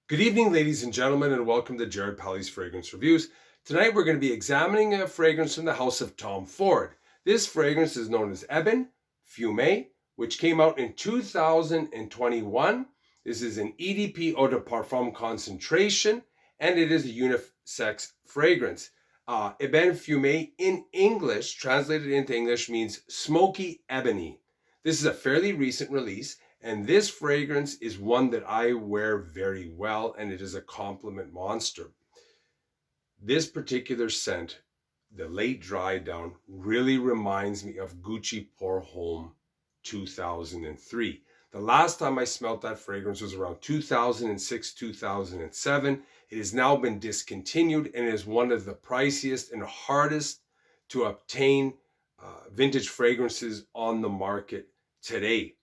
Good evening, ladies and gentlemen, and welcome to Jared Pelley's Fragrance Reviews. Tonight we're going to be examining a fragrance from the house of Tom Ford. This fragrance is known as Ebene Fume, which came out in 2021. This is an EDP eau de parfum concentration, and it is a unisex fragrance. Ebene Fume in English, translated into English, means smoky ebony. This is a fairly recent release. And this fragrance is one that I wear very well, and it is a compliment monster. This particular scent, the late dry down, really reminds me of Gucci Pour Homme 2003. The last time I smelled that fragrance was around 2006, 2007. It has now been discontinued and is one of the priciest and hardest to obtain vintage fragrances on the market today.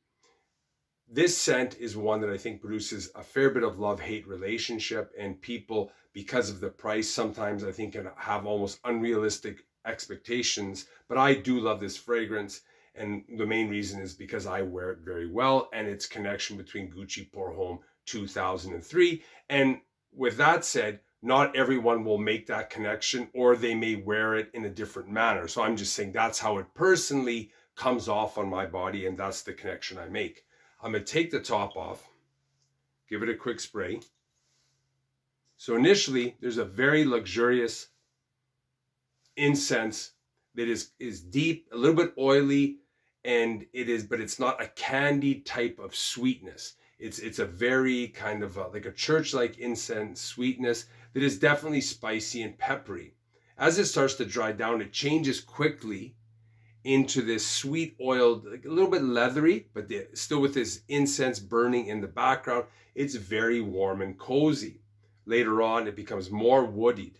This scent is one that I think produces a fair bit of love-hate relationship, and people, because of the price, sometimes I think can have almost unrealistic expectations. But I do love this fragrance, and the main reason is because I wear it very well, and its connection between Gucci Pour Homme 2003. And with that said, not everyone will make that connection, or they may wear it in a different manner. So I'm just saying that's how it personally comes off on my body, and that's the connection I make. I'm going to take the top off, give it a quick spray. So initially, there's a very luxurious incense that is deep, a little bit oily, and but it's not a candy type of sweetness. It's a very kind of like a church-like incense sweetness that is definitely spicy and peppery. As it starts to dry down, it changes quickly into this sweet oiled, like a little bit leathery, but still with this incense burning in the background. It's very warm and cozy. Later on, it becomes more woodied.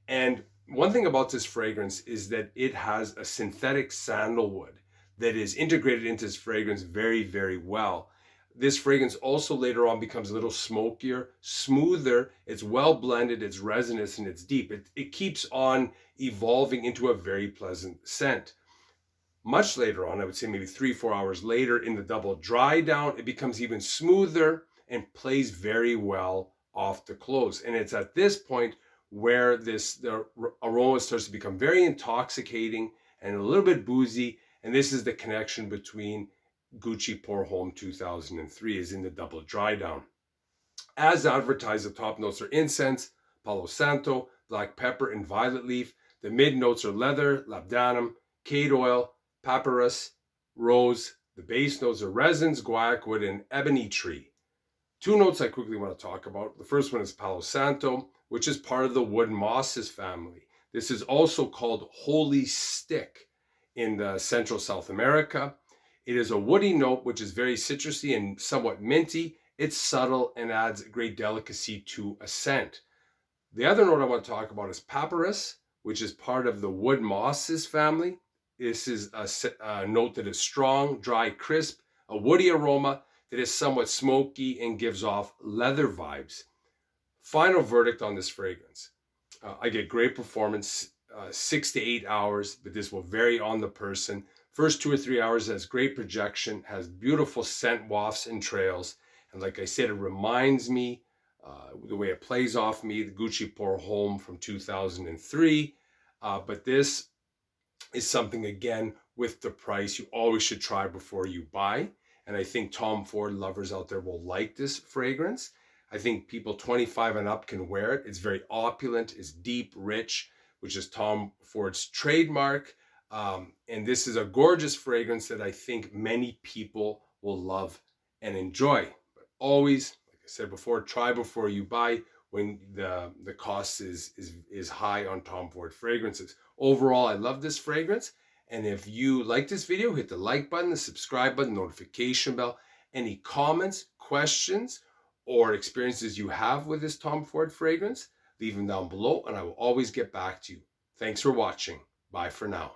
And one thing about this fragrance is that it has a synthetic sandalwood that is integrated into this fragrance very, very well. This fragrance also later on becomes a little smokier, smoother. It's well blended, it's resonant, and it's deep. It keeps on evolving into a very pleasant scent. Much later on, I would say maybe 3-4 hours later, in the double dry down, it becomes even smoother and plays very well off the close. And it's at this point where the aroma starts to become very intoxicating and a little bit boozy. And this is the connection between Gucci Pour Homme 2003 is in the double dry down. As advertised, the top notes are incense, Palo Santo, black pepper, and violet leaf. The mid notes are leather, labdanum, cade oil, papyrus, rose. The base notes are resins, guaiac wood, and ebony tree. Two notes I quickly want to talk about. The first one is Palo Santo, which is part of the wood mosses family. This is also called holy stick in the Central South America. It is a woody note, which is very citrusy and somewhat minty. It's subtle and adds great delicacy to a scent. The other note I want to talk about is papyrus, which is part of the wood mosses family. This is a note that is strong, dry, crisp, a woody aroma that is somewhat smoky and gives off leather vibes. Final verdict on this fragrance. I get great performance, 6 to 8 hours, but this will vary on the person. First 2 or 3 hours has great projection, has beautiful scent wafts and trails. And like I said, it reminds me, the way it plays off me, the Gucci Pour Homme from 2003. But this is something, again, with the price, you always should try before you buy. And I think Tom Ford lovers out there will like this fragrance. I think people 25 and up can wear it. It's very opulent, it's deep, rich, which is Tom Ford's trademark. And this is a gorgeous fragrance that I think many people will love and enjoy. But always, like I said before, try before you buy when the cost is high on Tom Ford fragrances. Overall, I love this fragrance. And if you like this video, hit the like button, the subscribe button, notification bell. Any comments, questions, or experiences you have with this Tom Ford fragrance, leave them down below and I will always get back to you. Thanks for watching. Bye for now.